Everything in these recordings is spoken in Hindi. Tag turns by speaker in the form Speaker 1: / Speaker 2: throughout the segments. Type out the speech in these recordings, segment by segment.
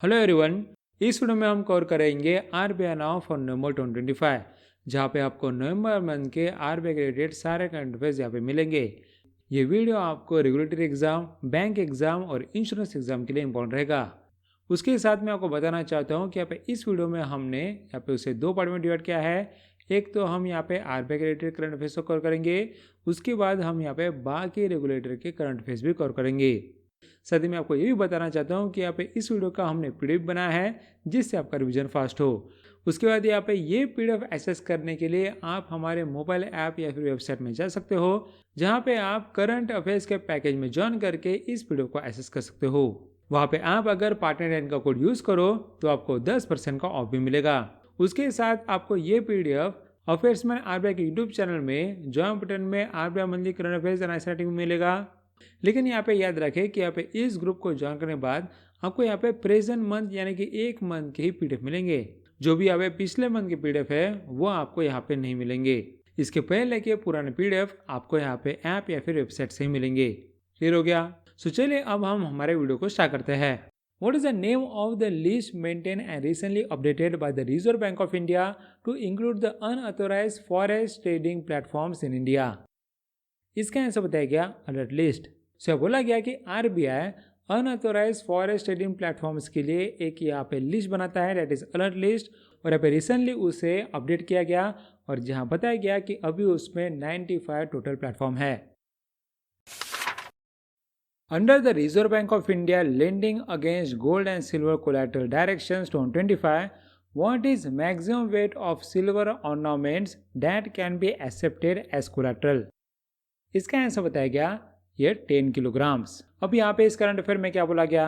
Speaker 1: Hello everyone. इस वीडियो में हम कवर करेंगे आरबीआई नाउ फॉर नवंबर 2025, जहाँ पे आपको नवंबर मंथ के आरबीआई के रिलेटेड सारे करंट अफेयर्स यहाँ पे मिलेंगे। ये वीडियो आपको रेगुलेटरी एग्जाम, बैंक एग्जाम और इंश्योरेंस एग्जाम के लिए इंपॉर्टेंट रहेगा। उसके साथ मैं आपको बताना चाहता हूँ कि यहाँ पे इस वीडियो में हमने यहाँ पे उसे दो पार्ट में डिवाइड किया है। एक तो हम यहाँ पे आरबीआई के रिलेटेड करंट अफेयर्स को कवर करेंगे, उसके बाद हम यहाँ पे बाकी रेगुलेटर के करंट अफेयर्स भी कवर करेंगे। साथ ही मैं आपको ये भी बताना चाहता हूँ कि यहाँ पे इस वीडियो का हमने पीडीएफ बनाया है जिससे आपका रिवीजन फास्ट हो। उसके बाद यहाँ पे ये पीडीएफ एक्सेस करने के लिए आप हमारे मोबाइल ऐप या फिर वेबसाइट में जा सकते हो, जहाँ पे आप करंट अफेयर्स के पैकेज में ज्वाइन करके इस पीडीएफ को एक्सेस कर सकते हो। वहाँ पे आप अगर पार्टनर 10 का कोड यूज करो तो आपको 10% का ऑफ भी मिलेगा। उसके साथ आपको ये पीडीएफ अफेयर्समैन आरबीआई के यूट्यूब चैनल में ज्वाइन बटन में RBI monthly current affairs analysis में मिलेगा। लेकिन यहाँ पे याद रखें कि यहाँ पे इस ग्रुप को ज्वाइन करने के बाद आपको यहाँ पे प्रेजेंट मंथ यानी कि एक मंथ के ही पीडीएफ मिलेंगे। जो भी यहाँ पे पिछले मंथ के पीडीएफ है वो आपको यहाँ पे नहीं मिलेंगे। इसके पहले के पुराने पीडीएफ आपको यहाँ पे ऐप या फिर वेबसाइट से ही मिलेंगे। क्लियर हो गया? सो चलिए अब हम हमारे वीडियो को स्टार्ट करते हैं। What is the name of the list maintained and recently updated by the Reserve Bank of India to include the unauthorized forex trading platforms in India? इसका आंसर बताया गया अलर्ट लिस्ट से। बोला गया कि RBI unauthorised forex trading platforms के लिए एक यहाँ पे लिस्ट बनाता है, दैट इज अलर्ट लिस्ट। और यहाँ पे रिसेंटली उसे अपडेट किया गया और जहाँ बताया गया कि अभी उसमें 95 टोटल प्लेटफॉर्म है। Under the reserve Bank of India lending against gold and silver collateral directions 2025, what is maximum weight of silver ornaments that can be accepted as collateral? इसका आंसर बताया गया ये 10 किलोग्राम्स। अब यहाँ पे इस करंट अफेयर में क्या बोला गया?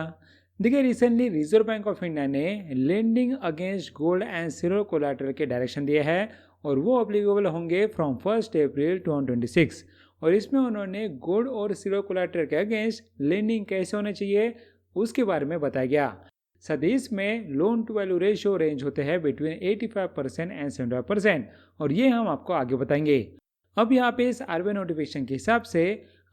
Speaker 1: देखिए, recently Reserve Bank of India ने lending against gold and silver collateral के डायरेक्शन दिए हैं और वो अप्लीकेबल होंगे फ्रॉम 1 अप्रैल 2026। और इसमें उन्होंने गोल्ड और सिल्वर कोलैटरल के अगेंस्ट लेंडिंग कैसे होने चाहिए उसके बारे में बताया गया। साथ ही इसमें loan to value ratio range होते हैं बिटवीन 85% एंड 75%, और ये हम आपको आगे बताएंगे। अब यहाँ पे इस आरबीआई नोटिफिकेशन के हिसाब से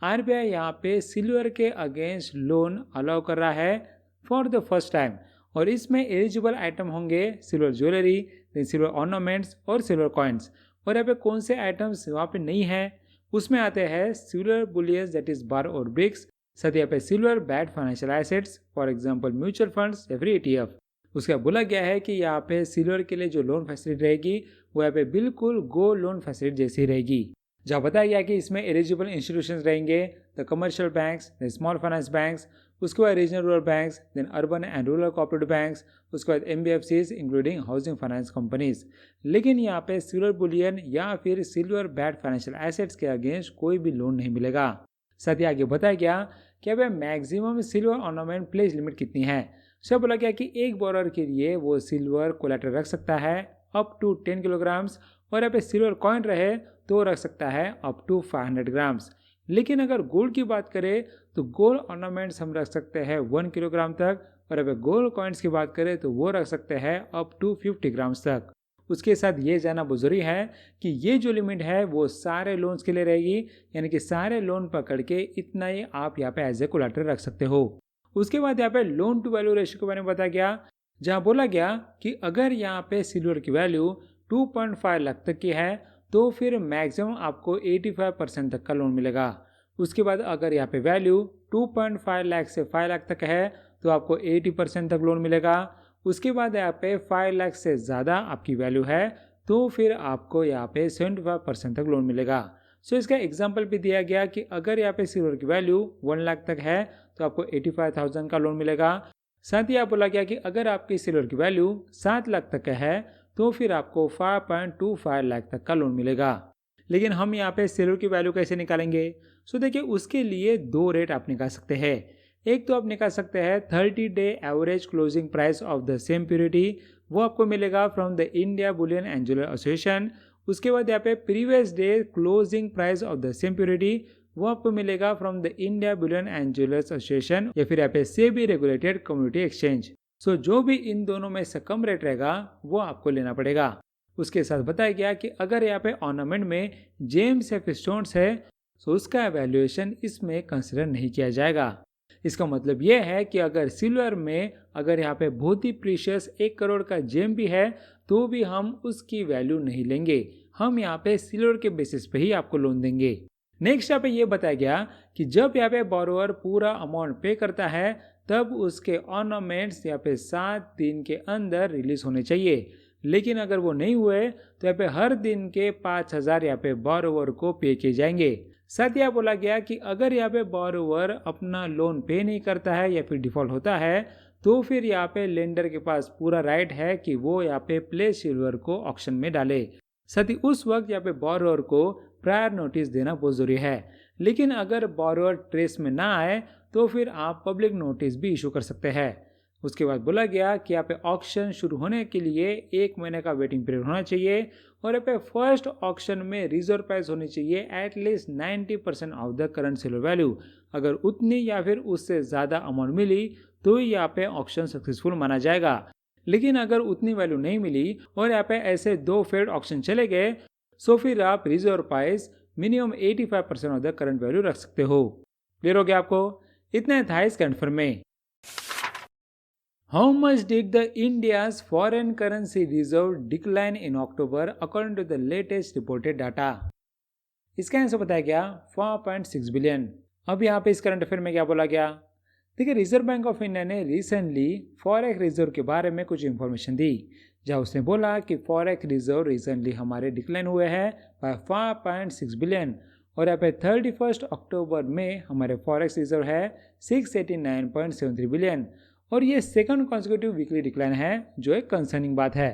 Speaker 1: आरबीआई यहाँ पे सिल्वर के अगेंस्ट लोन अलाउ कर रहा है फॉर द फर्स्ट टाइम। और इसमें एलिजिबल आइटम होंगे सिल्वर ज्वेलरी, सिल्वर ऑर्नामेंट्स और सिल्वर कॉइन्स। और यहाँ पे कौन से आइटम्स वहाँ पे नहीं है उसमें आते हैं सिल्वर बुलियंस दैट इज बार और ब्रिक्स। साथ ही यहाँ पे silver backed financial assets, for example mutual funds या फिर ETF। उसका बोला गया है कि यहाँ पे सिल्वर के लिए जो लोन फैसिलिटी रहेगी वो यहाँ पे बिल्कुल गोल्ड लोन फैसिलिटी जैसी रहेगी। जहाँ बताया गया कि इसमें एलिजिबल इंस्टीट्यूशंस रहेंगे the commercial banks, the small finance banks, उसके बाद regional rural banks, then urban and rural cooperative banks, उसके बाद NBFCs including housing finance companies. लेकिन यहाँ पे सिल्वर बुलियन या फिर सिल्वर बैड फाइनेंशियल एसेट्स के अगेंस्ट कोई भी लोन नहीं मिलेगा। साथ ही आगे बताया गया कि अब maximum silver ornament pledge limit कितनी है। सब बोला गया कि एक बोरर के लिए वो सिल्वर कोलैटरल रख सकता है अप टू 10 किलोग्राम्स, और यहाँ पे सिल्वर कॉइन रहे तो रख सकता है अप टू 500 ग्राम्स। लेकिन अगर गोल्ड की बात करें तो गोल्ड ऑर्नामेंट्स हम रख सकते हैं 1 किलोग्राम तक, और अगर गोल्ड कॉइन्स की बात करें तो वो रख सकते हैं अप टू 50 ग्राम्स तक। उसके साथ ये जानना बहुत जरूरी है कि ये जो लिमिट है वो सारे लोन्स के लिए रहेगी, यानी कि सारे लोन पकड़ के इतना ही आप यहाँ पे एज ए कोलैटरल रख सकते हो। उसके बाद यहाँ पे लोन टू वैल्यू रेशियो के बारे में बताया गया, जहाँ बोला गया कि अगर यहाँ पे सिल्वर की वैल्यू 2.5 लाख तक की है तो फिर मैक्सिमम आपको 85% तक का लोन मिलेगा। उसके बाद अगर यहाँ पे वैल्यू 2.5 लाख से 5 लाख तक है तो आपको 80% तक लोन मिलेगा। उसके बाद यहाँ पे 5 लाख से ज़्यादा आपकी वैल्यू है तो फिर आपको यहाँ पे 75% तक लोन मिलेगा। सो इसका एग्जाम्पल भी दिया गया कि अगर यहाँ पे सिल्वर की वैल्यू 1 लाख तक है तो आपको 85,000 का लोन मिलेगा। साथ ही आप बोला गया कि अगर आपकी सिल्वर की वैल्यू 7 लाख तक है तो फिर आपको 5.25 लाख तक का लोन मिलेगा। लेकिन हम यहाँ पे सिल्वर की वैल्यू कैसे निकालेंगे? सो देखिए, उसके लिए दो रेट आप निकाल सकते हैं। एक तो आप निकाल सकते हैं 30 day average closing price of the same purity, वो आपको मिलेगा from the India Boolean and jeweller association. उसके बाद यहाँ पे previous day closing price of the same purity, वो आपको मिलेगा from the India Boolean and jewellers association या फिर यहाँ पे सेबी रेगुलेटेड कम्युनिटी एक्सचेंज। सो जो भी इन दोनों में से कम रेट रहेगा वो आपको लेना पड़ेगा। उसके साथ बताया गया कि अगर यहाँ पे ऑर्नामेंट में जेम्स या फिर स्टोन्स है तो उसका वैल्यूएशन इसमें कंसिडर नहीं किया जाएगा। इसका मतलब यह है कि अगर सिल्वर में अगर यहाँ पे बहुत ही प्रीशियस 1 करोड़ का जेम भी है तो भी हम उसकी वैल्यू नहीं लेंगे, हम यहाँ पे सिल्वर के बेसिस पे ही आपको लोन देंगे। नेक्स्ट यहाँ पे ये बताया गया कि जब यहाँ पे बोरोवर पूरा अमाउंट पे करता है तब उसके ऑर्नामेंट्स यहाँ पे 7 दिन के अंदर रिलीज होने चाहिए, लेकिन अगर वो नहीं हुए तो यहाँ पे हर दिन के 5,000 यहाँ पे बोरोवर को पे किए जाएंगे। साथ ही बोला गया कि अगर यहाँ पे बोरोवर अपना लोन पे नहीं करता है या फिर डिफॉल्ट होता है तो फिर यहाँ पे लेंडर के पास पूरा राइट है कि वो यहाँ पे प्लेस सिल्वर को ऑक्शन में डाले। साथ ही उस वक्त यहाँ पे बोरोवर को प्रायर नोटिस देना बहुत जरूरी है, लेकिन अगर बोरोवर ट्रेस में ना आए तो फिर आप पब्लिक नोटिस भी इशू कर सकते हैं। उसके बाद बोला गया कि यहाँ पे ऑक्शन शुरू होने के लिए 1 महीने का वेटिंग पीरियड होना चाहिए और यहाँ पे फर्स्ट ऑक्शन में रिजर्व प्राइस होनी चाहिए at least 90% of the current silver value. अगर उतनी या फिर उससे ज़्यादा अमाउंट मिली तो यहाँ पे ऑक्शन सक्सेसफुल माना जाएगा, लेकिन अगर उतनी वैल्यू नहीं मिली और यहाँ पे ऐसे 2 फेड ऑक्शन चले गए तो फिर आप reserve price minimum 85% of the current value रख सकते हो। क्लियर हो गया आपको? इतना था इस कन्फर्म में। How much did the India's foreign currency reserve decline in October according to the latest reported data? इसका आंसर बताया गया 4.6 बिलियन। अब यहाँ पे इस करंट अफेयर में क्या बोला गया? देखिए, रिजर्व बैंक ऑफ इंडिया ने रिसेंटली फॉरेक्स रिजर्व के बारे में कुछ इंफॉर्मेशन दी, जहाँ उसने बोला कि फॉरेक्स रिजर्व रिसेंटली हमारे डिक्लाइन हुए हैं बाय 4.6 बिलियन और यहाँ पे 31 अक्टूबर में हमारे फॉरेक्स रिजर्व है 689.73 बिलियन और ये सेकंड कॉन्सेक्यूटिव वीकली डिक्लाइन है, जो एक कंसर्निंग बात है।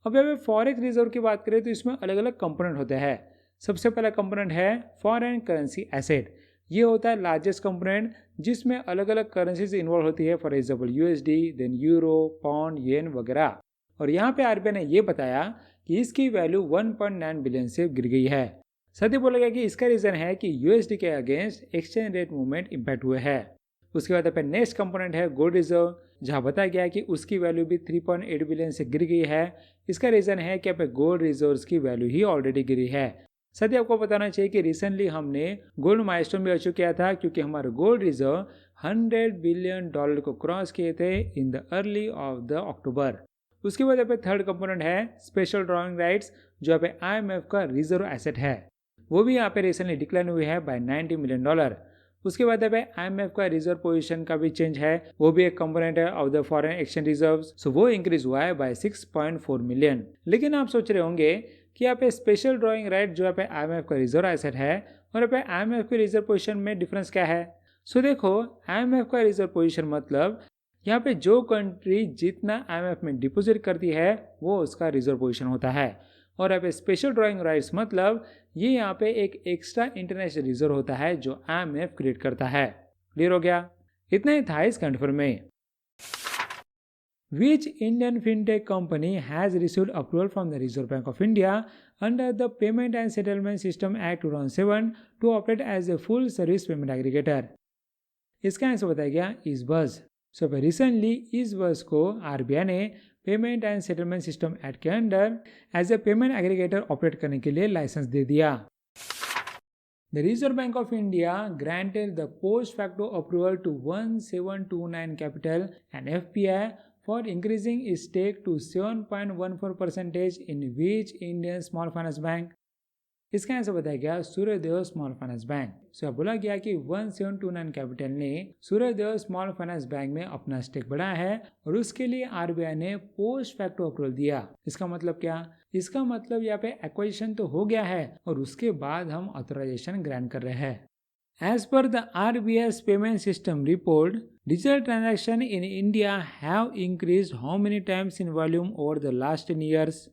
Speaker 1: अब यहाँ पे फॉरेक्स रिजर्व की बात करें तो इसमें अलग अलग कंपोनेंट होते हैं। सबसे पहला कंपोनेंट है फॉरेन करेंसी एसेट। ये होता है लार्जेस्ट कंपोनेंट जिसमें अलग अलग करेंसीज इन्वॉल्व होती है, for example USD, then euro, pound, yen वगैरह। और यहाँ पे आरबीआई ने ये बताया कि इसकी वैल्यू 1.9 बिलियन से गिर गई है। साथ ही बोला गया कि इसका रीजन है कि यूएसडी के against exchange rate movement impact हुए हैं। उसके बाद पे नेक्स्ट कंपोनेंट है गोल्ड रिजर्व, जहां बताया गया कि उसकी वैल्यू भी 3.8 बिलियन से गिर गई है। इसका रीजन है कि पे गोल्ड रिजर्व्स की वैल्यू ही ऑलरेडी गिरी है। साथ ही आपको बताना चाहिए कि रिसेंटली हमने गोल्ड माइलस्टोन भी अचीव किया था, क्योंकि हमारे गोल्ड रिजर्व $100 बिलियन को क्रॉस किए थे in the early of the October. उसके बाद यहाँ पे थर्ड कंपोनेंट है स्पेशल ड्रॉइंग राइट्स, जो यहाँ पे IMF का रिजर्व एसेट है। वो भी यहाँ पे रिसेंटली डिक्लाइन हुई है बाय $90 मिलियन। उसके बाद यहाँ पे IMF का रिजर्व पोजीशन का भी चेंज है, वो भी एक कंपोनेंट है of the foreign exchange reserves, so वो इंक्रीज हुआ है बाय 6.4 मिलियन। लेकिन आप सोच रहे होंगे कि यहाँ पे स्पेशल ड्रॉइंग राइट जो यहाँ पे IMF का रिजर्व एसेट है और यहाँ पे IMF के रिजर्व पोजीशन में डिफरेंस क्या है? सो देखो, IMF का रिजर्व पोजीशन मतलब यहाँ पे जो कंट्री जितना IMF में डिपोजिट करती है वो उसका रिजर्व पोजीशन होता है, और यहाँ पे स्पेशल ड्रॉइंग राइट्स मतलब ये यहाँ पे एक एक्स्ट्रा इंटरनेशनल रिजर्व होता है जो IMF क्रिएट करता है। क्लियर हो गया? इतना ही था इस कन्फर्म में। Which Indian fintech company has received approval from the Reserve Bank of India under the Payment and Settlement System Act 2007 to operate as a full service payment aggregator? इसका आंसर बताया गया इज़बज़। सो रिसेंटली इज़बज़ को आरबीआई ने payment and settlement system act के under as a payment aggregator operate करने के लिए लाइसेंस दे दिया। The Reserve Bank of India granted the post facto approval to 1729 Capital and FPI for increasing its stake to 7.14% in which Indian Small Finance Bank? इसका आंसर बताया गया सूर्यदेव स्मॉल फाइनेंस बैंक। सो बोला गया कि 1729 कैपिटल ने सूर्यदेव स्मॉल फाइनेंस बैंक में अपना स्टेक बढ़ाया है और उसके लिए आरबीआई ने पोस्ट फैक्टो अप्रूवल दिया। इसका मतलब क्या? इसका मतलब यहाँ पे एक्वाजिशन तो हो गया है और उसके बाद हम ऑथराइजेशन ग्रांट कर रहे हैं। As per the RBI's payment system report, digital transaction in India have increased how many times in volume over the last 10 years?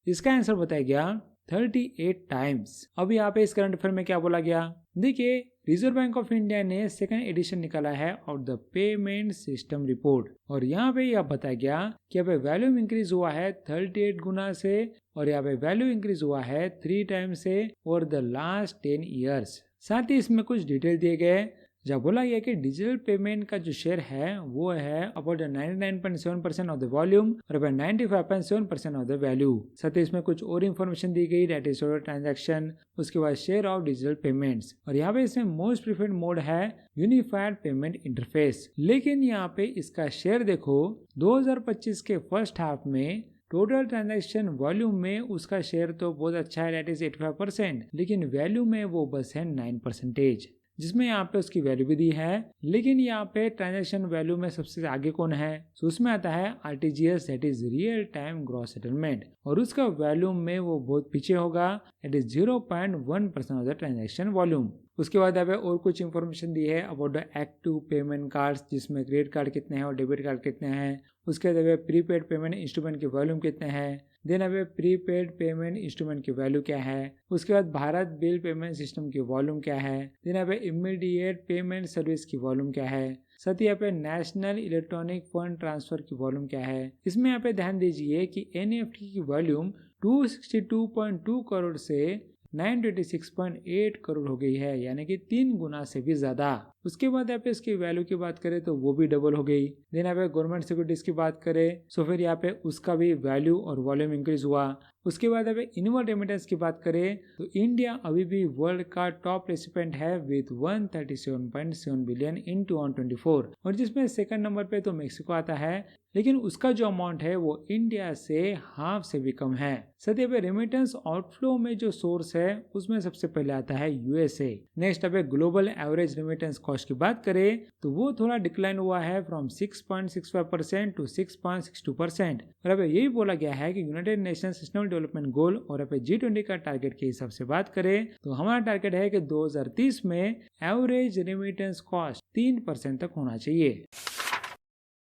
Speaker 1: इसका आंसर बताया गया 38 टाइम्स। अब यहाँ पे इस करंट अफेयर में क्या बोला गया? देखिए, रिजर्व बैंक ऑफ इंडिया ने सेकंड एडिशन निकाला है of the payment system report और यहाँ पे यह बताया गया कि यहाँ पे वैल्यूम इंक्रीज हुआ है 38 गुना से और यहाँ पे वैल्यू इंक्रीज हुआ है 3 टाइम्स से ओवर द लास्ट 10 years। साथ ही इसमें कुछ डिटेल दिए गए, जहाँ बोला गया कि डिजिटल पेमेंट का जो शेयर है वो है अबाउट 99.7% ऑफ द वॉल्यूम और अबाउट 95.7% ऑफ द वैल्यू। साथ ही इसमें कुछ और इन्फॉर्मेशन दी गई, डेट इज टोटल ट्रांजैक्शन, उसके बाद शेयर ऑफ डिजिटल पेमेंट्स, और यहाँ पे इसमें मोस्ट प्रिफर्ड मोड है यूनिफाइड पेमेंट इंटरफेस। लेकिन यहाँ पे इसका शेयर देखो 2025 के फर्स्ट हाफ में टोटल ट्रांजैक्शन वॉल्यूम में उसका शेयर तो बहुत अच्छा है, दैट इज 85%, लेकिन वैल्यू में वो बस है 9%, जिसमें यहाँ पे उसकी वैल्यू भी दी है। लेकिन यहाँ पे ट्रांजैक्शन वैल्यू में सबसे आगे कौन है, तो उसमें आता है RTGS, that is real time gross settlement, और उसका वैल्यूम में वो बहुत पीछे होगा, that is 0.1% of the transaction volume. उसके बाद यहाँ पे और कुछ इन्फॉर्मेशन दी है about the active payment cards, जिसमें क्रेडिट कार्ड कितने हैं और डेबिट कार्ड कितने हैं। उसके बाद प्रीपेड पेमेंट इंस्ट्रूमेंट के वॉल्यूम कितने हैं, देन अब प्रीपेड पेमेंट इंस्ट्रूमेंट की वैल्यू क्या है। उसके बाद भारत बिल पेमेंट सिस्टम की वॉल्यूम क्या है, देन अब इमीडिएट पेमेंट सर्विस की वॉल्यूम क्या है। साथ ही यहाँ पे नेशनल इलेक्ट्रॉनिक फंड ट्रांसफर की वॉल्यूम क्या है। इसमें यहाँ पे ध्यान दीजिए कि एनईएफटी की वॉल्यूम 262.2 करोड़ से 926.8 करोड़ हो गई है, यानी कि 3 गुना से भी ज्यादा। उसके बाद यहाँ पे इसकी वैल्यू की बात करें तो वो भी डबल हो गई। देन यहाँ पे गवर्नमेंट सिक्योरिटीज की बात करें तो फिर यहाँ पे उसका भी वैल्यू और वॉल्यूम इंक्रीज हुआ। उसके बाद यहाँ पे इनवर्ड रेमिटेंस की बात करें तो इंडिया अभी भी वर्ल्ड का टॉप रेसिपेंट है विद 137.7 बिलियन इन 2024, और जिसमें सेकंड नंबर पे तो मेक्सिको आता है, लेकिन उसका जो अमाउंट है वो इंडिया से हाफ से भी कम है। साथ ही रेमिटेंस आउटफ्लो में जो सोर्स है उसमें सबसे पहले आता है यूएसए। नेक्स्ट अब ग्लोबल एवरेज रेमिटेंस कॉस्ट की बात करें तो वो थोड़ा डिक्लाइन हुआ है फ्रॉम 6.65% टू 6.62%, और अब यही बोला गया है कि United Nations sustainable development goal और अब G20 का टारगेट के हिसाब से बात करें तो हमारा टारगेट है कि 2030 में एवरेज रेमिटेंस कॉस्ट 3% तक होना चाहिए।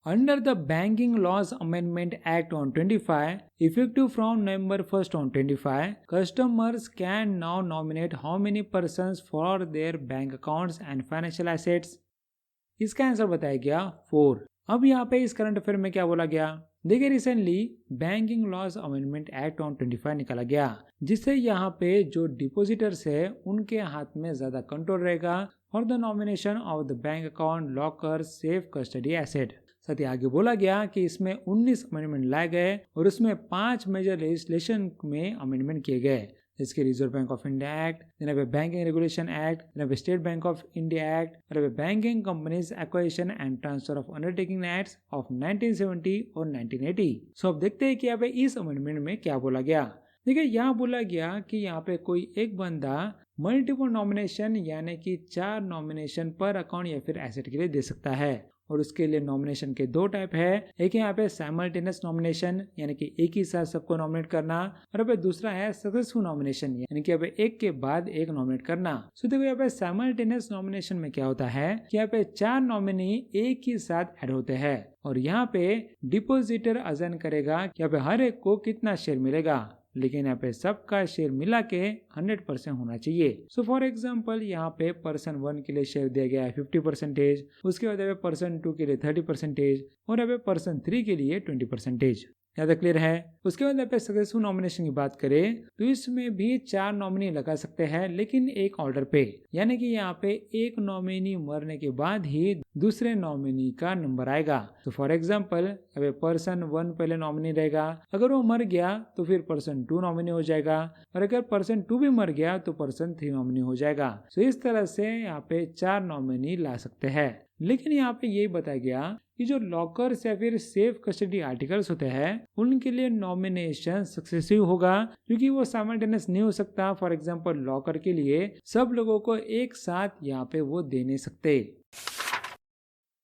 Speaker 1: Under the Banking Laws Amendment Act on 25, effective from November 1st on 25, customers can now nominate how many persons for their bank accounts and financial assets. इसका आंसर बताया गया 4। अब यहाँ पे इस करंट अफेयर में क्या बोला गया, देखिए recently banking laws amendment act on 25 निकाला गया, जिससे यहाँ पे जो डिपोजिटर्स है उनके हाथ में ज्यादा कंट्रोल रहेगा for the nomination of the bank account, locker, safe custody asset. साथ ही आगे बोला गया कि इसमें 19 अमेंडमेंट लाए गए और उसमें 5 मेजर लेजिस्लेशन में अमेंडमेंट किए गए, जिसके reserve Bank of India act, banking regulation act, state bank of India act, banking companies acquisition and transfer of undertaking act of 1970 और 1980। सो अब देखते हैं कि यहाँ पे इस अमेंडमेंट में क्या बोला गया। देखिए यहाँ बोला गया कि यहाँ पे कोई एक बंदा मल्टीपल नॉमिनेशन यानी कि 4 नॉमिनेशन पर अकाउंट या फिर एसेट के लिए दे सकता है, और उसके लिए नॉमिनेशन के 2 टाइप है। एक है यहाँ पे साइमल्टेनियस नॉमिनेशन यानी कि एक ही साथ सबको नॉमिनेट करना, और अब दूसरा है सक्सेसफुल नॉमिनेशन यानी कि अब एक के बाद एक नॉमिनेट करना। सो देखो यहाँ पे साइमल्टेनियस नॉमिनेशन में क्या होता है कि यहाँ पे 4 नॉमिनी एक ही साथ ऐड होते हैं, और यहाँ पे डिपोजिटर अजाइन करेगा कि यहाँ पे हर एक को कितना शेयर मिलेगा, लेकिन यहाँ पे सबका शेयर मिला के 100% होना चाहिए। सो फॉर एग्जांपल यहाँ पे पर्सन 1 के लिए शेयर दिया गया है 50%, उसके बाद पर्सन 2 के लिए 30% और यहाँ पे पर्सन 3 के लिए 20%। ज़्यादा क्लियर है। उसके बाद यहाँ पे सक्सेसफुल नॉमिनेशन की बात करें तो इसमें भी 4 नॉमिनी लगा सकते हैं, लेकिन एक ऑर्डर पे, यानी कि यहाँ पे एक नॉमिनी मरने के बाद ही दूसरे नॉमिनी का नंबर आएगा। तो फॉर एग्जांपल अब पर्सन 1 पहले नॉमिनी रहेगा, अगर वो मर गया तो फिर पर्सन 2 नॉमिनी हो जाएगा, और अगर पर्सन 2 भी मर गया तो पर्सन 3 नॉमिनी हो जाएगा। तो इस तरह से यहाँ पे 4 नॉमिनी ला सकते हैं। लेकिन यहाँ पे यही बताया गया कि जो लॉकर्स या फिर सेफ कस्टडी आर्टिकल्स होते हैं उनके लिए नॉमिनेशन सक्सेसिव होगा, क्योंकि वो साइमल्टेनियस नहीं हो सकता। फॉर एग्जांपल लॉकर के लिए सब लोगों को एक साथ यहाँ पे वो दे नहीं सकते।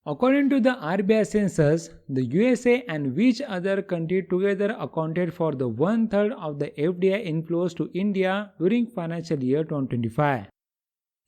Speaker 1: According to the RBI census, the USA and which other country together accounted for the 1/3 of the FDI inflows to India during financial year 2025?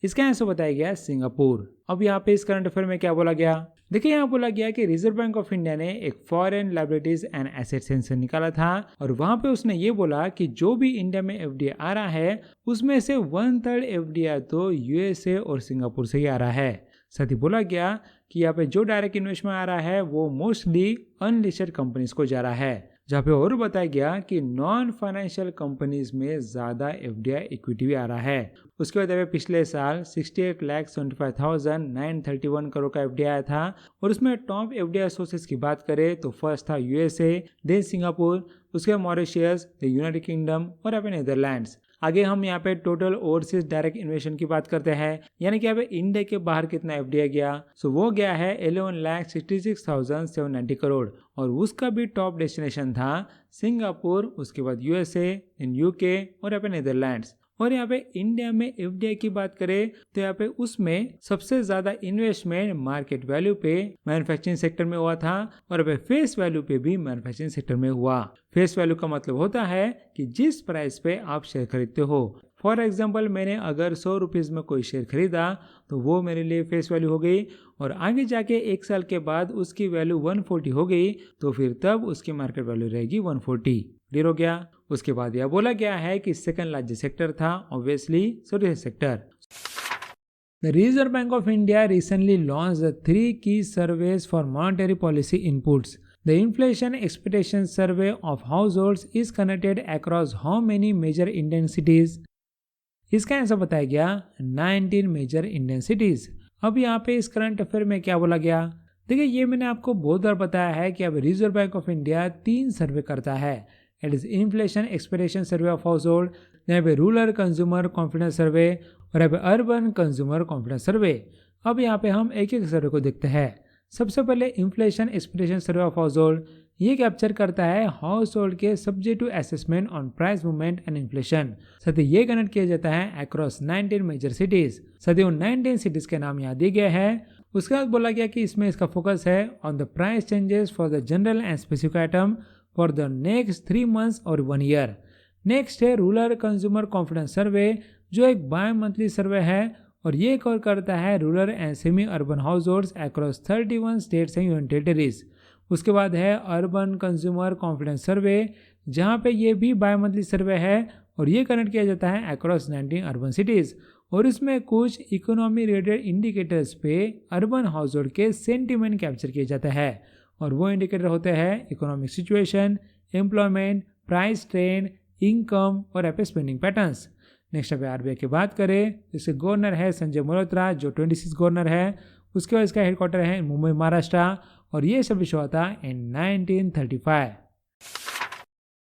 Speaker 1: इसका आंसर बताया गया सिंगापुर। अब यहाँ पे इस करंट अफेयर में क्या बोला गया, देखिए यहाँ बोला गया कि रिजर्व बैंक ऑफ इंडिया ने एक foreign liabilities and asset census निकाला था, और वहां पे उसने ये बोला कि जो भी इंडिया में एफडीआई आ रहा है उसमें से 1/3 एफडीआई तो यूएसए और सिंगापुर से ही आ रहा है। साथ ही बोला गया कि यहाँ पे जो डायरेक्ट इन्वेस्टमेंट आ रहा है वो मोस्टली अनलिस्टेड कंपनीज को जा रहा है। जहाँ पे और बताया गया कि नॉन फाइनेंशियल कंपनीज में ज़्यादा एफडीआई इक्विटी भी आ रहा है। उसके बाद पिछले साल 68,75,931 करोड़ का एफडीआई आया था और उसमें टॉप एफडीआई सोर्सेज की बात करें तो फर्स्ट था यूएसए, देन सिंगापुर, उसके बाद मॉरिशस, यूनाइटेड किंगडम और यहाँ पे नीदरलैंड्स। आगे हम यहाँ पे टोटल ओवरसीज डायरेक्ट इन्वेस्टमेंट की बात करते हैं, यानी कि यहाँ पे इंडिया के बाहर कितना एफडीआई गया। सो वो गया है 11,66,790 करोड़ और उसका भी टॉप डेस्टिनेशन था सिंगापुर, उसके बाद यूएसए, इन यूके और यहाँ पे नीदरलैंड्स। और यहाँ पे इंडिया में एफडीआई की बात करें तो यहाँ पे उसमें सबसे ज्यादा इन्वेस्टमेंट मार्केट वैल्यू पे मैन्युफैक्चरिंग सेक्टर में हुआ था और यहाँ पे फेस वैल्यू पे भी मैन्युफैक्चरिंग सेक्टर में हुआ। फेस वैल्यू का मतलब होता है कि जिस प्राइस पे आप शेयर खरीदते हो। फॉर एग्जाम्पल मैंने अगर 100 रुपीज़ में कोई शेयर खरीदा तो वो मेरे लिए फेस वैल्यू हो गई और आगे जाके 1 साल के बाद उसकी वैल्यू 140 हो गई तो फिर तब उसकी मार्केट वैल्यू रहेगी 140। क्लियर हो गया। उसके बाद यह बोला गया है कि सेकंड लार्जेस्ट सेक्टर था obviously service sector. The Reserve Bank of India recently launched the 3 key surveys for monetary policy inputs. The Inflation Expectation Survey of Households is conducted across how many major Indian cities? इसका आंसर बताया गया 19 मेजर इंडियन सिटीज। अब यहाँ पे इस करंट अफेयर में क्या बोला गया, देखिए ये मैंने आपको बहुत बार बताया है कि अब रिजर्व बैंक ऑफ इंडिया 3 सर्वे करता है। It is inflation expectation survey of house hold, यहाँ पे रूरल कंज्यूमर कॉन्फिडेंस सर्वे और यहाँ पे अर्बन कंज्यूमर कॉन्फिडेंस सर्वे। अब यहाँ पे हम एक एक सर्वे को देखते हैं। सबसे पहले inflation expectation survey of household, ये कैप्चर करता है हाउस होल्ड के subject to assessment on price movement and inflation. साथ ही ये कनेक्ट किया जाता है अक्रॉस 19 मेजर सिटीज। साथ ही उन 19 सिटीज के नाम यहाँ दिए गए हैं। उसके बाद बोला गया कि इसमें इसका फोकस है on the price changes for the general and specific item for the next 3 months और 1 year। नेक्स्ट है रूरल कंज्यूमर कॉन्फिडेंस सर्वे, जो एक बाय मंथली सर्वे है और ये कवर करता है rural and semi urban house holds across 31 states and union territories. उसके बाद है अर्बन कंज्यूमर कॉन्फिडेंस सर्वे, जहाँ पे ये भी बाय मंथली सर्वे है और ये कनेक्ट किया जाता है अक्रॉस 19 अर्बन सिटीज़ और इसमें कुछ इकोनॉमी रिलेटेड इंडिकेटर्स पे अर्बन हाउस होल्ड के सेंटीमेंट कैप्चर किए जाते हैं और वो इंडिकेटर होते हैं economic situation, employment, price trend, income और यहाँ पे स्पेंडिंग पैटर्न्स। नेक्स्ट अब आरबीआई की बात करें, इसके गवर्नर है संजय मल्होत्रा जो 26 गवर्नर है। उसके बाद इसका हेडक्वार्टर है मुंबई महाराष्ट्र और ये सब हुआ था इन 1935।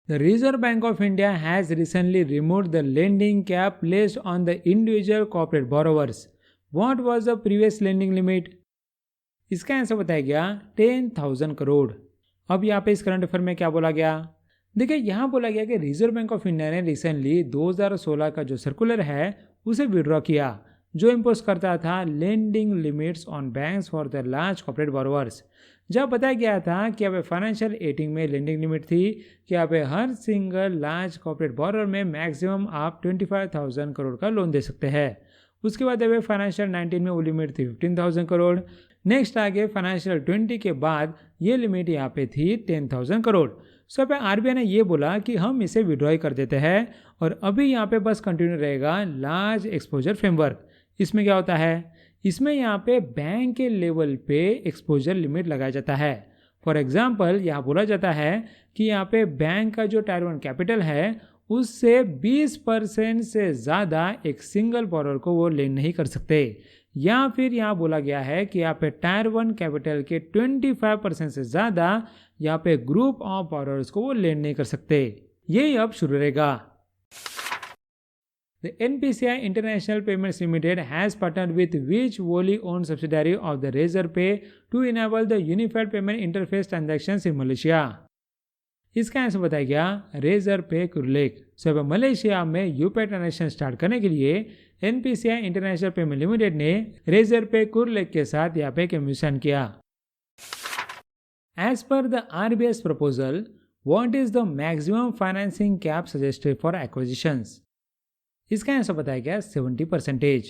Speaker 1: The Reserve Bank of India has recently removed the lending cap placed on the individual corporate borrowers. What was the previous lending limit? इसका आंसर बताया गया 10,000 करोड़। अब यहाँ पे इस करंट अफेयर में क्या बोला गया, देखिए यहाँ बोला गया कि रिजर्व बैंक ऑफ इंडिया ने रिसेंटली 2016 का जो सर्कुलर है उसे विड्रॉ किया, जो इम्पोज करता था lending limits on banks for the large corporate borrowers. जब बताया गया था कि अब फाइनेंशियल एटिंग में लेंडिंग लिमिट थी कि अब हर सिंगल लार्ज कॉर्पोरेट बोरोवर में मैक्सिमम आप 25,000 करोड़ का लोन दे सकते हैं। उसके बाद अब फाइनेंशियल 19 में वो लिमिट थी 15,000 करोड़। नेक्स्ट आगे फाइनेंशियल 20 के बाद ये लिमिट यहाँ पे थी 10,000 करोड़। सो पे आरबीआई ने ये बोला कि हम इसे विड्रॉ कर देते हैं और अभी यहाँ पे बस कंटिन्यू रहेगा लार्ज एक्सपोजर फ्रेमवर्क। इसमें क्या होता है, इसमें यहाँ पे बैंक के लेवल पे एक्सपोजर लिमिट लगाया जाता है। फॉर एग्जांपल यहाँ बोला जाता है कि यहाँ पे बैंक का जो टायर 1 कैपिटल है उससे 20% से ज़्यादा एक सिंगल बोरोवर को वो लेन नहीं कर सकते, या फिर यहाँ बोला गया है कि यहाँ पे टायर 1 कैपिटल के 25% से ज़्यादा यहाँ पे ग्रुप ऑफ बोरोवर्स को वो लेन नहीं कर सकते। यही अब शुरू रहेगा। The NPCI International Payments Limited has partnered with which wholly owned subsidiary of the Razorpay to enable the Unified Payment Interface transactions in Malaysia? इसका आंसर बताया गया Razorpay Kurlek। सो मलेशिया में यूपीआई ट्रांजेक्शन स्टार्ट करने के लिए NPCI इंटरनेशनल पेमेंट लिमिटेड ने Razorpay Kurlek के साथ यहाँ पे कमीशन किया। As per the RBI's proposal, what is the maximum financing cap suggested for acquisitions? इसका आंसर बताया गया 70%।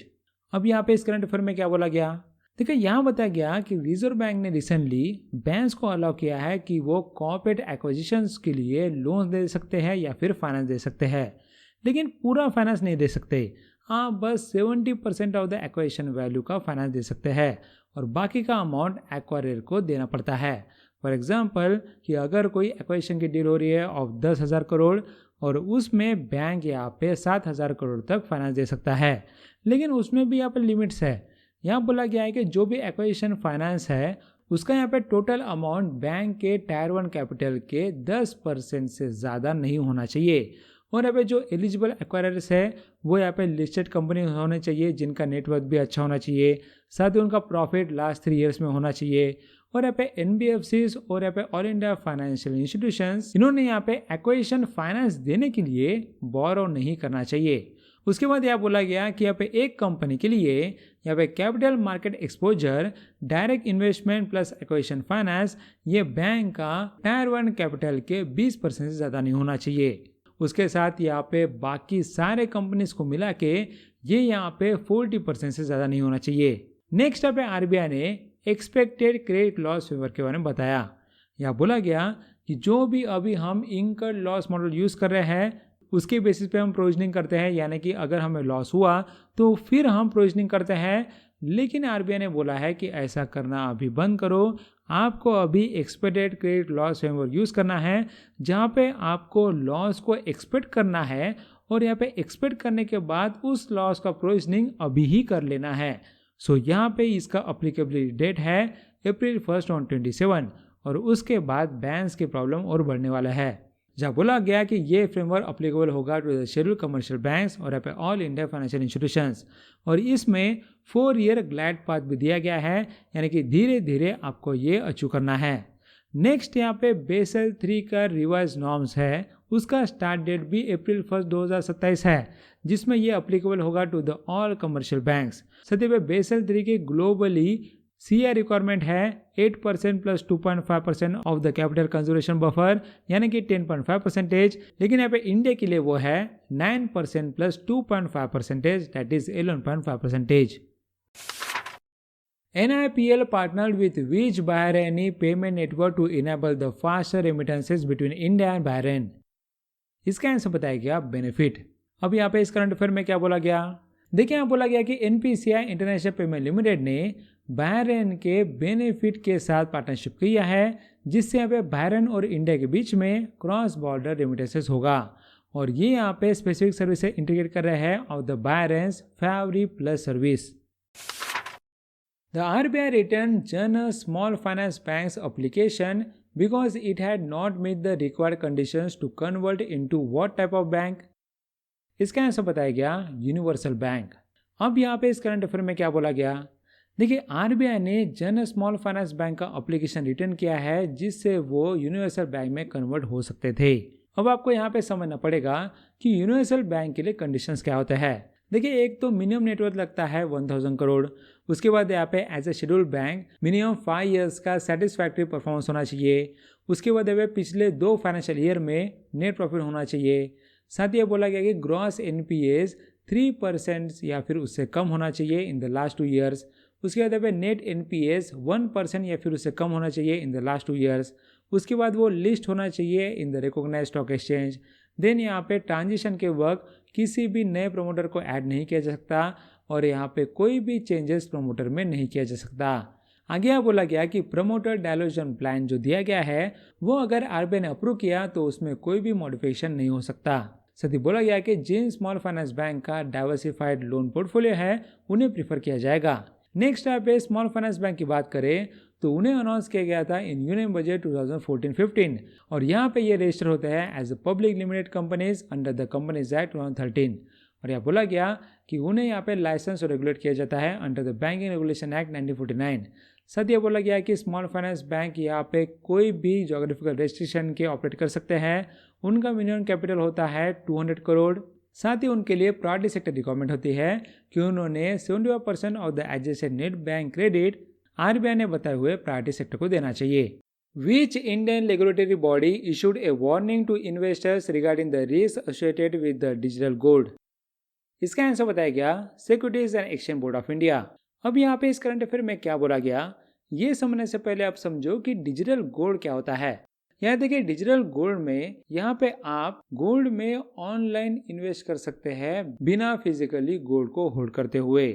Speaker 1: अब यहाँ पे इस करंट अफेयर में क्या बोला गया, देखिए यहाँ बताया गया कि रिजर्व बैंक ने रिसेंटली बैंक्स को अलाउ किया है कि वो कॉर्पोरेट एक्विजिशंस के लिए लोन दे सकते हैं या फिर फाइनेंस दे सकते हैं, लेकिन पूरा फाइनेंस नहीं दे सकते। आप बस 70% ऑफ द एक्विजिशन वैल्यू का फाइनेंस दे सकते हैं और बाकी का अमाउंट एक्वायरर को देना पड़ता है। फॉर एग्जाम्पल कि अगर कोई एक्विजिशन की डील हो रही है ऑफ 10,000 करोड़ और उसमें बैंक यहाँ पे 7,000 करोड़ तक फाइनेंस दे सकता है, लेकिन उसमें भी यहाँ पे लिमिट्स है। यहाँ बोला गया है कि जो भी एक्विजिशन फाइनेंस है उसका यहाँ पे टोटल अमाउंट बैंक के टायर 1 कैपिटल के 10% से ज़्यादा नहीं होना चाहिए। और यहाँ पे जो एलिजिबल एक्वायरर्स है वो यहाँ पे लिस्टेड कंपनी होने चाहिए जिनका नेटवर्क भी अच्छा होना चाहिए, साथ ही उनका प्रॉफिट लास्ट 3 ईयर्स में होना चाहिए। और यहाँ पे NBFCs और यहाँ पे ऑल इंडिया फाइनेंशियल इंस्टीट्यूशंस, इन्होंने यहाँ पे एक्विजिशन फाइनेंस देने के लिए बोरो नहीं करना चाहिए। उसके बाद यहाँ बोला गया कि यहाँ पे एक कंपनी के लिए यहाँ पे capital market exposure, direct investment plus acquisition finance, ये बैंक का टायर 1 कैपिटल के 20% से ज़्यादा नहीं होना चाहिए। उसके साथ यहाँ पे बाकी सारे कंपनीज को मिला के ये यहाँ पे 40% से ज़्यादा नहीं होना चाहिए। नेक्स्ट यहाँ पे RBI ने एक्सपेक्टेड क्रेडिट लॉस फेवर के बारे में बताया। यहाँ बोला गया कि जो भी अभी हम इंकर्ड लॉस मॉडल यूज़ कर रहे हैं उसके बेसिस पे हम प्रोविजनिंग करते हैं, यानी कि अगर हमें लॉस हुआ तो फिर हम प्रोविजनिंग करते हैं। लेकिन RBI ने बोला है कि ऐसा करना अभी बंद करो, आपको अभी expected credit loss framework use करना है जहाँ पे आपको लॉस को एक्सपेक्ट करना है और यहाँ पे एक्सपेक्ट करने के बाद उस लॉस का प्रोविजनिंग अभी ही कर लेना है। सो यहाँ पे इसका अप्लीकेबिलिटी डेट है April 1, 2027 और उसके बाद बैंस की प्रॉब्लम और बढ़ने वाला है। जहाँ बोला गया कि ये फ्रेमवर्क अप्लीकेबल होगा to the scheduled commercial banks और यहाँ पे ऑल इंडिया फाइनेंशियल इंस्टीट्यूशंस, और इसमें 4 ईयर ग्लाइड पाथ भी दिया गया है, यानी कि धीरे धीरे आपको ये अचीव करना है। नेक्स्ट यहाँ पे बेसल 3 का रिवाइज नॉर्म्स है, उसका स्टार्ट डेट भी April 1, 2027 है, जिसमें ये अप्लीकेबल होगा to the all commercial banks. साथ ही बेसल 3 के ग्लोबली CR रिक्वायरमेंट है 8% plus 2.5% of the capital conservation buffer, यानी कि 10.5%, लेकिन यहाँ पे इंडिया के लिए वो है 9% plus 2.5%, that is 11.5%। NIPL partnered with which Bahraini payment network to enable the faster remittances between India and Bahrain? इसका आंसर बताया गया बेनिफिट। अब यहाँ पे इस करंट अफेयर में क्या बोला गया, देखिए यहाँ बोला गया कि NPCI इंटरनेशनल पेमेंट लिमिटेड ने बहरीन के बेनिफिट के साथ पार्टनरशिप किया है, जिससे यहाँ पे बहरीन और इंडिया के बीच में क्रॉस बॉर्डर रेमिटेंसेस होगा, और ये यहाँ पे स्पेसिफिक सर्विस इंटीग्रेट कर रहे हैं of the Bahrain's Fawri plus service. The RBI returned Jana Small Finance Bank's application because it had not met the required conditions to convert into what type of bank? इसका आंसर बताया गया यूनिवर्सल बैंक। अब यहाँ पे इस करंट अफेयर में क्या बोला गया, देखिए RBI ने जन स्मॉल फाइनेंस बैंक का एप्लीकेशन रिटर्न किया है जिससे वो यूनिवर्सल बैंक में कन्वर्ट हो सकते थे। अब आपको यहाँ पे समझना पड़ेगा कि यूनिवर्सल बैंक के लिए कंडीशंस क्या होते हैं। देखिए, एक तो मिनिमम नेटवर्थ लगता है 1000 करोड़, उसके बाद यहाँ पे as a scheduled bank minimum 5 years का सेटिस्फैक्ट्री परफॉर्मेंस होना चाहिए, उसके बाद यहाँ पे पिछले 2 फाइनेंशियल ईयर में नेट प्रॉफिट होना चाहिए, साथ ही बोला गया कि ग्रॉस NPAs 3% या फिर उससे कम होना चाहिए इन द लास्ट 2 ईयर्स, उसके बाद यहाँ पे नेट NPAs 1% या फिर उससे कम होना चाहिए इन द लास्ट 2 ईयर्स, उसके बाद वो लिस्ट होना चाहिए in the recognized stock exchange. Then यहाँ पे ट्रांजिशन के वक्त किसी भी नए प्रमोटर को ऐड नहीं किया जा सकता और यहाँ पे कोई भी चेंजेस प्रमोटर में नहीं किया जा सकता। आगे यहाँ बोला गया कि प्रमोटर डायल्यूशन प्लान जो दिया गया है वो अगर RBI ने अप्रूव किया तो उसमें कोई भी मॉडिफिकेशन नहीं हो सकता। साथ ही बोला गया कि जिन स्मॉल फाइनेंस बैंक का डाइवर्सिफाइड लोन पोर्टफोलियो है उन्हें प्रीफर किया जाएगा। नेक्स्ट यहाँ पे स्मॉल फाइनेंस बैंक की बात करें तो उन्हें अनाउंस किया गया था इन यूनियन बजट 2014-15 और यहाँ पे ये रजिस्टर होते हैं as a public limited companies under the companies act 2013, और यहाँ बोला गया कि उन्हें यहाँ पे लाइसेंस और रेगुलेट किया जाता है under the banking regulation act 1949। साथ ही बोला गया कि स्मॉल फाइनेंस बैंक यहाँ पे कोई भी जोग्राफिकल रेस्ट्रिक्शन के ऑपरेट कर सकते हैं, उनका मिनिमम कैपिटल होता है 200 करोड़। साथ ही उनके लिए प्रायोरिटी सेक्टर रिक्वायरमेंट होती है कि उन्होंने 75% of the adjusted net bank credit RBI ने बताए हुए प्रायोरिटी सेक्टर को देना चाहिए। Which Indian regulatory body issued a warning to investors regarding the risks associated with the digital gold? इसका आंसर बताया गया securities and exchange board of India. अब यहाँ पे इस करंट अफेयर में क्या बोला गया, ये समझने से पहले आप समझो कि डिजिटल गोल्ड क्या होता है। यहाँ देखिए, डिजिटल गोल्ड में यहाँ पे आप गोल्ड में ऑनलाइन इन्वेस्ट कर सकते हैं बिना फिजिकली गोल्ड को होल्ड करते हुए।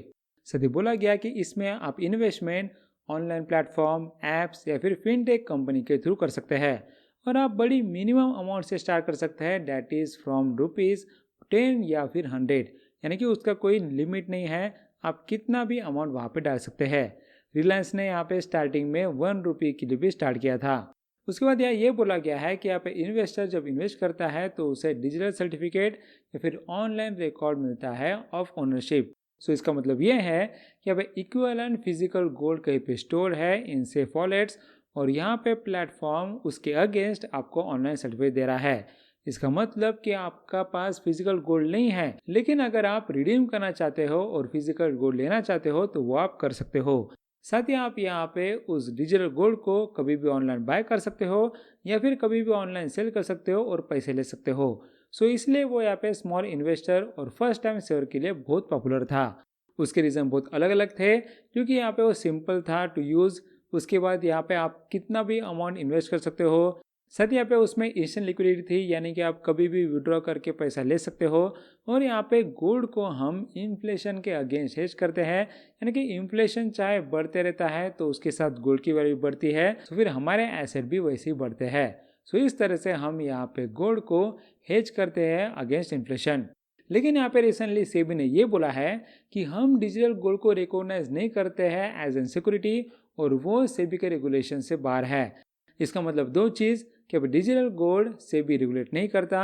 Speaker 1: साथ ही बोला गया कि इसमें आप इन्वेस्टमेंट ऑनलाइन प्लेटफॉर्म, ऐप्स या फिर फिनटेक कंपनी के थ्रू कर सकते हैं। और आप बड़ी मिनिमम अमाउंट से स्टार्ट कर सकते हैं, डेट इज़ फ्रॉम ₹10 या फिर 100, यानी कि उसका कोई लिमिट नहीं है, आप कितना भी अमाउंट वहाँ पे डाल सकते हैं। रिलायंस ने यहाँ पे स्टार्टिंग में ₹1 के लिए भी स्टार्ट किया था। उसके बाद यहाँ ये बोला गया है कि यहाँ पे इन्वेस्टर जब इन्वेस्ट करता है तो उसे डिजिटल सर्टिफिकेट या फिर ऑनलाइन रिकॉर्ड मिलता है ऑफ ओनरशिप। सो इसका मतलब ये है कि यहाँ पे इक्विवेलेंट फिजिकल गोल्ड कहीं पे स्टोर है इन सेफ वॉलेट्स, और यहाँ पे प्लेटफॉर्म उसके अगेंस्ट आपको ऑनलाइन सर्टिफिकेट दे रहा है। इसका मतलब कि आपका पास फिजिकल गोल्ड नहीं है, लेकिन अगर आप रिडीम करना चाहते हो और फिजिकल गोल्ड लेना चाहते हो तो वो आप कर सकते हो। साथ ही आप यहाँ पे उस डिजिटल गोल्ड को कभी भी ऑनलाइन बाय कर सकते हो या फिर कभी भी ऑनलाइन सेल कर सकते हो और पैसे ले सकते हो। सो इसलिए वो यहाँ पे स्मॉल इन्वेस्टर और फर्स्ट टाइम सेवर के लिए बहुत पॉपुलर था। उसके रीज़न बहुत अलग अलग थे, क्योंकि यहाँ पे वो सिंपल था टू यूज़। उसके बाद यहाँ पे आप कितना भी अमाउंट इन्वेस्ट कर सकते हो। साथ ही यहाँ पे उसमें इंस्टेंट लिक्विडिटी थी, यानी कि आप कभी भी विड्रॉ करके पैसा ले सकते हो। और यहाँ पे गोल्ड को हम इन्फ्लेशन के अगेंस्ट हेज करते हैं, यानी कि इन्फ्लेशन चाहे बढ़ते रहता है तो उसके साथ गोल्ड की वैल्यू बढ़ती है, तो फिर हमारे एसेट भी वैसे ही बढ़ते हैं। सो इस तरह से हम यहाँ पे गोल्ड को हेज करते हैं अगेंस्ट इन्फ्लेशन। लेकिन यहाँ पे रिसेंटली सेबी ने ये बोला है कि हम डिजिटल गोल्ड को रिकॉग्नाइज नहीं करते हैं एज एन सिक्योरिटी, और वो सेबी के रेगुलेशन से बाहर है। इसका मतलब दो चीज़ कि अब डिजिटल गोल्ड सेबी रेगुलेट नहीं करता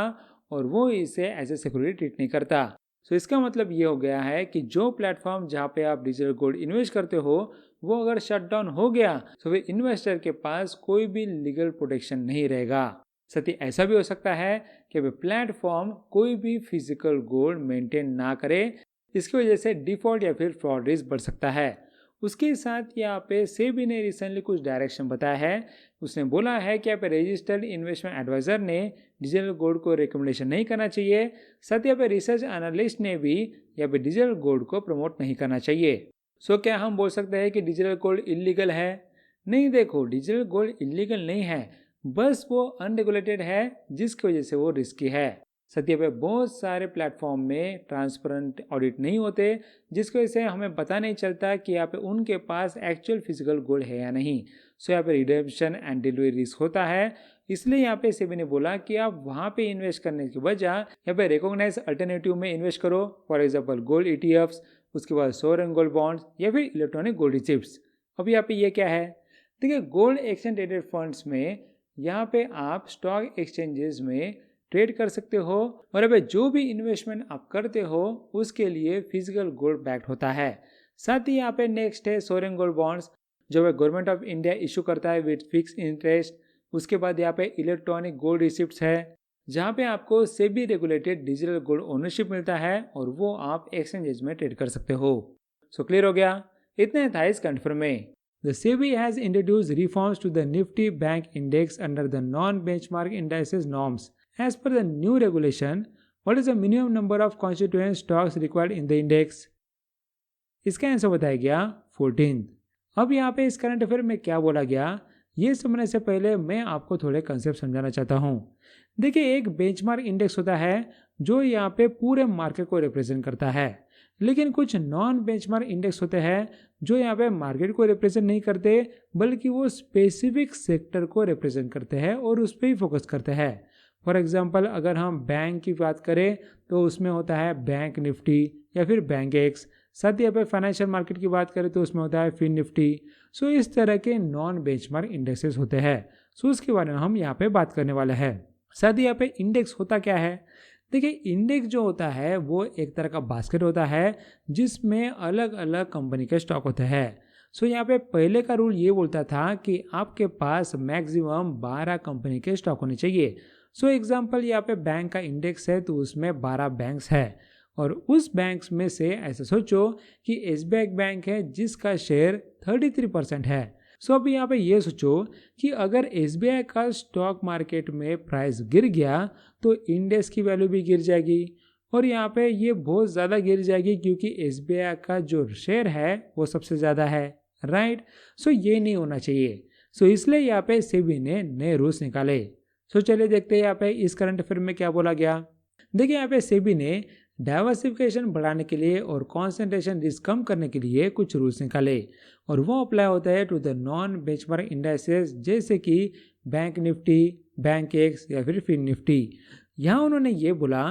Speaker 1: और वो इसे एज ए सिक्योरिटी ट्रीट नहीं करता। सो इसका मतलब ये हो गया है कि जो प्लेटफॉर्म जहाँ पे आप डिजिटल गोल्ड इन्वेस्ट करते हो वो अगर शट डाउन हो गया तो फिर इन्वेस्टर के पास कोई भी लीगल प्रोटेक्शन नहीं रहेगा। साथ ही ऐसा भी हो सकता है कि वे प्लेटफॉर्म कोई भी फिजिकल गोल्ड मेंटेन ना करे, इसकी वजह से डिफॉल्ट या फिर फ्रॉड रिस्क बढ़ सकता है। उसके साथ यहाँ पे सेबी ने रिसेंटली कुछ डायरेक्शन बताया है। उसने बोला है कि यहाँ पे रजिस्टर्ड इन्वेस्टमेंट एडवाइजर ने डिजिटल गोल्ड को रिकमेंडेशन नहीं करना चाहिए। साथ ही यहाँ पे रिसर्च एनालिस्ट ने भी यहाँ पे डिजिटल गोल्ड को प्रमोट नहीं करना चाहिए। सो क्या हम बोल सकते हैं कि डिजिटल गोल्ड इलीगल है? नहीं, देखो, डिजिटल गोल्ड इलीगल नहीं है, बस वो अनरेगुलेटेड है, जिसकी वजह से वो रिस्की है। सत्य पे बहुत सारे प्लेटफॉर्म में ट्रांसपेरेंट ऑडिट नहीं होते, जिसकी वजह से हमें पता नहीं चलता कि यहाँ पे उनके पास एक्चुअल फिजिकल गोल्ड है या नहीं। सो यहाँ पे रिडेम्पशन एंड डिलीवरी रिस्क होता है। इसलिए यहाँ पे सेबी ने बोला कि आप वहाँ पे इन्वेस्ट करने की बजाय यहाँ पे रिकॉग्नाइज अल्टरनेटिव में इन्वेस्ट करो, फॉर एग्जाम्पल गोल्ड ETFs, उसके बाद सोवरेन गोल्ड बॉन्ड्स या फिर इलेक्ट्रॉनिक गोल्ड रिसिप्ट्स। अब यहाँ पे ये क्या है? देखिए, गोल्ड एक्सचेंज ट्रेडेड फंड्स में यहाँ पे आप स्टॉक एक्सचेंजेस में ट्रेड कर सकते हो, और अब जो भी इन्वेस्टमेंट आप करते हो उसके लिए फिजिकल गोल्ड बैक्ड होता है। साथ ही यहाँ पे नेक्स्ट है सोवरेन गोल्ड बॉन्ड्स, जो है गवर्नमेंट ऑफ इंडिया इशू करता है विद फिक्स इंटरेस्ट। उसके बाद यहाँ पे इलेक्ट्रॉनिक गोल्ड रिसिप्ट्स है, जहाँ पे आपको SEBI regulated digital gold ownership मिलता है और वो आप एक्सचेंजेस में ट्रेड कर सकते हो। सो क्लियर हो गया? इतना था इस कंफर्म में। The SEBI has introduced reforms to the Nifty Bank Index under the non-benchmark indices norms. As per the new regulation, what is the minimum number of constituent stocks required in the index? इसका आंसर बताया गया 14। अब यहाँ पे इस करंट अफेयर में क्या बोला गया, ये समझने से पहले मैं आपको थोड़े कंसेप्ट समझाना चाहता हूँ। देखिए, एक बेंचमार्क इंडेक्स होता है जो यहाँ पे पूरे मार्केट को रिप्रेजेंट करता है, लेकिन कुछ नॉन बेंचमार्क इंडेक्स होते हैं जो यहाँ पे मार्केट को रिप्रेजेंट नहीं करते, बल्कि वो स्पेसिफिक सेक्टर को रिप्रेजेंट करते हैं और उस पर ही फोकस करते हैं। फॉर एग्जांपल, अगर हम बैंक की बात करें तो उसमें होता है बैंक निफ्टी या फिर बैंक एक्स। साथ ही यहाँ पे फाइनेंशियल मार्केट की बात करें तो उसमें होता है फिन निफ्टी। सो इस तरह के नॉन बेंचमार्क इंडेक्सेस होते हैं। सो उसके बारे में हम यहाँ पे बात करने वाले हैं। साथ ही यहाँ पे इंडेक्स होता क्या है? देखिए, इंडेक्स जो होता है वो एक तरह का बास्केट होता है जिसमें अलग अलग कंपनी के स्टॉक होते हैं। सो यहाँ पे पहले का रूल ये बोलता था कि आपके पास मैक्सिमम 12 कंपनी के स्टॉक होने चाहिए। सो एग्जांपल, यहाँ पे बैंक का इंडेक्स है तो उसमें 12 बैंक्स है, और उस बैंक्स में से ऐसे सोचो कि SBI बैंक है जिसका शेयर 33% है। सो अब यहाँ पे ये सोचो कि अगर SBI का स्टॉक मार्केट में प्राइस गिर गया तो इंडेक्स की वैल्यू भी गिर जाएगी, और यहाँ पे ये बहुत ज़्यादा गिर जाएगी क्योंकि SBI का जो शेयर है वो सबसे ज़्यादा है, राइट। सो ये नहीं होना चाहिए। सो इसलिए यहाँ पे सेबी ने नए रूल्स निकाले। सो चलिए देखते हैं यहाँ पे इस करंट अफेयर में क्या बोला गया। देखिए, यहाँ पे सेबी ने डाइवर्सिफिकेशन बढ़ाने के लिए और कॉन्सेंट्रेशन रिस्क कम करने के लिए कुछ रूल्स निकाले और वो अप्लाई होता है to the non benchmark indices जैसे कि बैंक निफ्टी, बैंक एक्स या फिर फिन निफ्टी। यहाँ उन्होंने ये बोला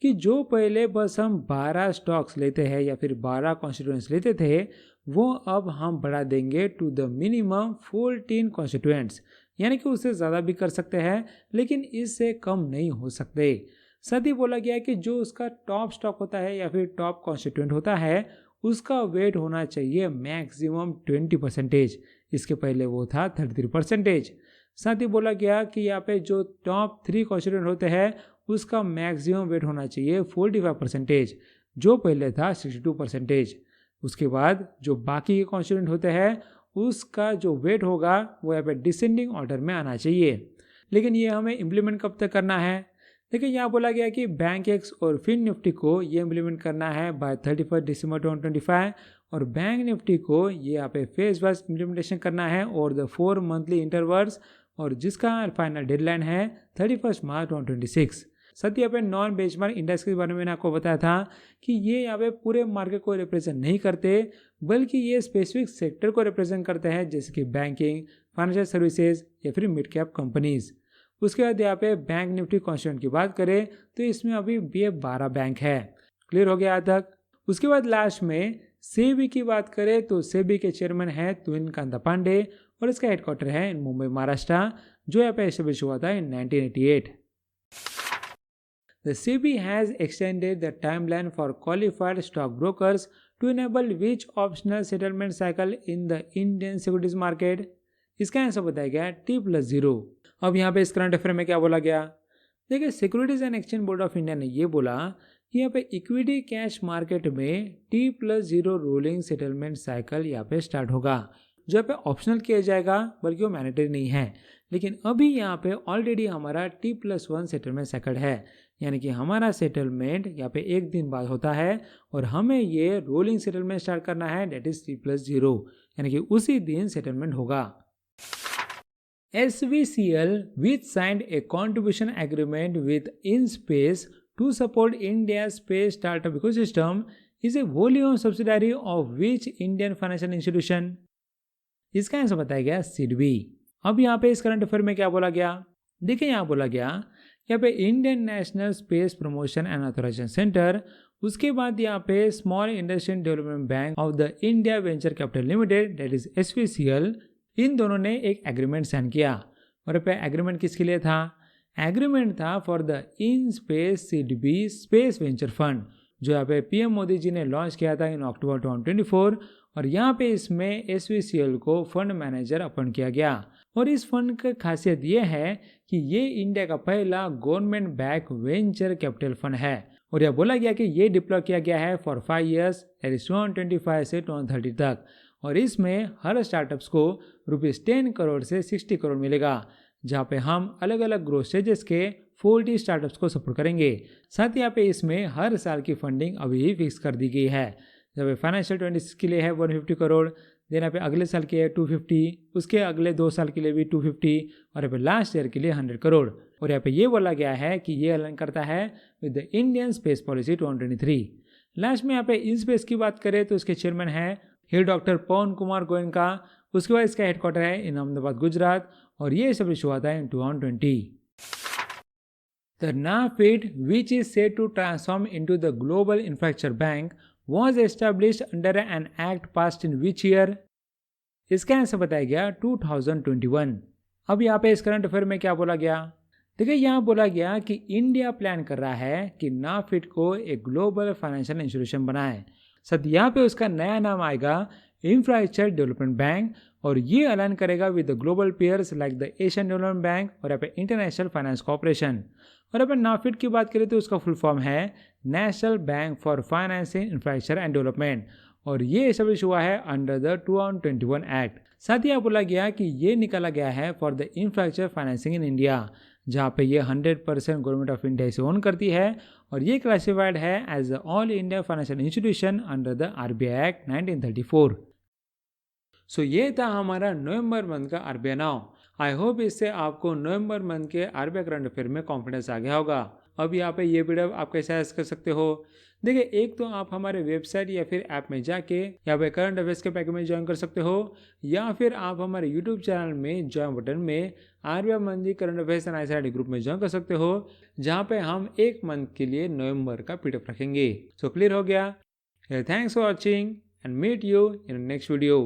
Speaker 1: कि जो पहले बस हम 12 स्टॉक्स लेते हैं या फिर 12 कॉन्स्टिट्यूएंट्स लेते थे वो अब हम बढ़ा देंगे टू द मिनिमम 14 कॉन्स्टिट्यूएंट्स, यानी कि उससे ज़्यादा भी कर सकते हैं लेकिन इससे कम नहीं हो सकते। साथ ही बोला गया कि जो उसका टॉप स्टॉक होता है या फिर टॉप कॉन्स्टिट्यूएंट होता है उसका वेट होना चाहिए मैक्सिमम 20%, इसके पहले वो था 33%। साथ ही बोला गया कि यहाँ पे जो टॉप 3 कॉन्स्टिट्यूएंट होते हैं उसका मैक्सिमम वेट होना चाहिए 45%, जो पहले था 62%। उसके बाद जो बाकी के कॉन्स्टिट्यूएंट होते हैं उसका जो वेट होगा वो यहाँ पे डिसेंडिंग ऑर्डर में आना चाहिए। लेकिन ये हमें इम्प्लीमेंट कब तक करना है? देखिए यहाँ बोला गया कि बैंक एक्स और फिन निफ्टी को ये इम्प्लीमेंट करना है बाय 31 दिसंबर 2025 और बैंक निफ्टी को ये यहाँ पे फेज वाइज इम्प्लीमेंटेशन करना है और द 4 मंथली इंटरवल्स, और जिसका फाइनल डेडलाइन है 31 मार्च 2026। साथ ही यहाँ पे नॉन बेंचमार्क इंडेक्स के बारे में मैंने आपको बताया था कि ये यहाँ पे पूरे मार्केट को रिप्रेजेंट नहीं करते बल्कि ये स्पेसिफिक सेक्टर को रिप्रेजेंट करते हैं जैसे कि बैंकिंग, फाइनेंशियल सर्विसेज या फिर मिड कैप कंपनीज। उसके बाद यहाँ पे बैंक निफ्टी कॉन्स्टिट्यूएंट की बात करें तो इसमें अभी भी 12 बैंक है। क्लियर हो गया आज तक? उसके बाद लास्ट में सेबी की बात करें तो सेबी के चेयरमैन है तुहिन कांता पांडे और इसका हेडक्वार्टर है इन मुंबई महाराष्ट्र, जो यहाँ पे एस्टेब्लिश हुआ था इन 1988। The SEBI has extended the timeline for qualified stockbrokers to enable which optional settlement cycle in the Indian securities market? इसका आंसर बताया गया T+0। अब यहाँ पे इस करंट अफेयर में क्या बोला गया? देखिए securities and exchange board of India ने ये बोला कि यहाँ पे इक्विटी कैश मार्केट में T+0 रोलिंग सेटलमेंट साइकिल यहाँ पे स्टार्ट होगा, जो यहाँ पे ऑप्शनल किया जाएगा बल्कि वो मैंडेटरी नहीं है। लेकिन अभी यहाँ पे ऑलरेडी हमारा T+1 सेटलमेंट साइकिल है, यानी कि हमारा सेटलमेंट यहाँ पे एक दिन बाद होता है और हमें ये रोलिंग सेटलमेंट स्टार्ट करना है, डेट इज T+0, यानी कि उसी दिन सेटलमेंट होगा। SVCL which signed a contribution agreement with InSpace to support India's space startup ecosystem is a wholly owned subsidiary of which Indian financial institution? इसका आंसर बताया गया सिडबी। अब यहाँ पे इस करंट अफेयर में क्या बोला गया? देखिए यहाँ बोला गया यहाँ पे Indian national space promotion and authorization centre, उसके बाद यहाँ पे small industrial development bank of the India venture capital limited that is SVCL, इन दोनों ने एक एग्रीमेंट साइन किया। और यहाँ पे एग्रीमेंट किसके लिए था? एग्रीमेंट था for the in space SIDBI space venture fund, जो यहाँ पे PM मोदी जी ने लॉन्च किया था इन अक्टूबर 2024 और यहाँ पे इसमें SVCL को फंड मैनेजर अपॉइंट किया गया। और इस फंड की खासियत ये है कि ये इंडिया का पहला government back venture capital fund है और यह बोला गया कि ये डिप्लॉय किया गया है फॉर 5 years, 2025 से 2030 तक, और इसमें हर स्टार्टअप्स को ₹10 करोड़ से 60 करोड़ मिलेगा, जहाँ पे हम अलग अलग ग्रोथ स्टेजेस के 40 स्टार्टअप्स को सपोर्ट करेंगे। साथ ही यहाँ पे इसमें हर साल की फंडिंग अभी ही फिक्स कर दी गई है। जब फाइनेंशियल 26 के लिए है 150 करोड़, देन यहाँ पे अगले साल के है 250, उसके अगले 2 साल के लिए भी 250 और यहाँ पे लास्ट ईयर के लिए 100 करोड़। और यहाँ पे ये बोला गया है कि ये अलाइन करता है with the Indian space policy 2023। Last में यहाँ पे इन स्पेस की बात करें तो उसके चेयरमैन है हिल डॉक्टर पवन कुमार गोयनका। उसके बाद इसका हेडक्वार्टर है इन अहमदाबाद गुजरात और ये एस्टेब्लिश हुआ था इन 2020। The NAFID, which is said to transform into the global infrastructure bank, was established under an act passed in which year? इसका आंसर बताया गया 2021। अब यहाँ पे इस करंट अफेयर में क्या बोला गया? देखिए यहाँ बोला गया कि इंडिया प्लान कर रहा है कि नाफिड को एक ग्लोबल फाइनेंशियल इंस्टीट्यूशन बनाए। सर यहाँ पे उसका नया नाम आएगा इंफ्रास्ट्रक्चर डेवलपमेंट बैंक और ये अलाइन करेगा with the global pairs like the Asian development bank और यहाँ पे इंटरनेशनल फाइनेंस कॉर्पोरेशन। और अपन नाफिड की बात करें तो उसका फुल फॉर्म है national bank for financing infrastructure and development और ये एस्टेब्लिश हुआ है अंडर द 2021 एक्ट। साथ ही बोला गया कि ये निकाला गया है for the infrastructure financing in India, जहाँ पे ये 100% गवर्नमेंट ऑफ इंडिया इसे ओन करती है और ये क्लासिफाइड है as the all India financial institution under the RBI act 1934। सो ये था हमारा नवंबर मंथ का RBI नाउ। आई होप इससे आपको नवंबर मंथ के RBI करंट अफेयर में कॉन्फिडेंस आ गया होगा अब यहाँ पे ये PDF आप कैसे एक्सेस कर सकते हो? देखिए, एक तो आप हमारे वेबसाइट या फिर ऐप में जाके यहाँ पे करंट अफेयर्स के पैकेज में ज्वाइन कर सकते हो, या फिर आप हमारे यूट्यूब चैनल में ज्वाइन बटन में आर्या मंदी current affairs and ICIT group में ज्वाइन कर सकते हो, जहाँ पे हम 1 मंथ के लिए नवंबर का PDF रखेंगे। सो क्लियर हो गया? Thanks for watching and meet you in next video.